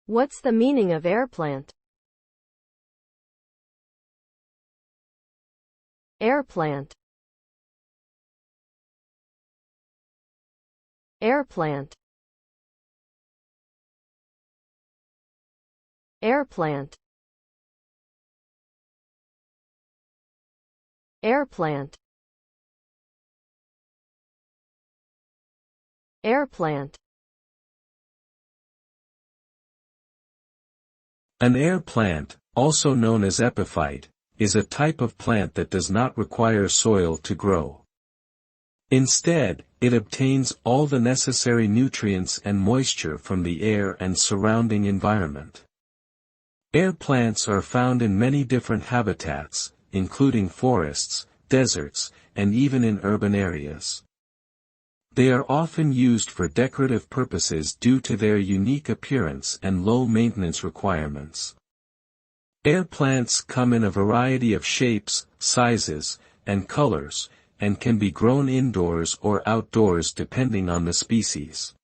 What's the meaning of air plant? Air plant. Air plant. Air plant. Air plant. Air plant. An air plant, also known as epiphyte, is a type of plant that does not require soil to grow. Instead, it obtains all the necessary nutrients and moisture from the air and surrounding environment. Air plants are found in many different habitats, including forests, deserts, and even in urban areas. They are often used for decorative purposes due to their unique appearance and low maintenance requirements. Air plants come in a variety of shapes, sizes, and colors, and can be grown indoors or outdoors depending on the species.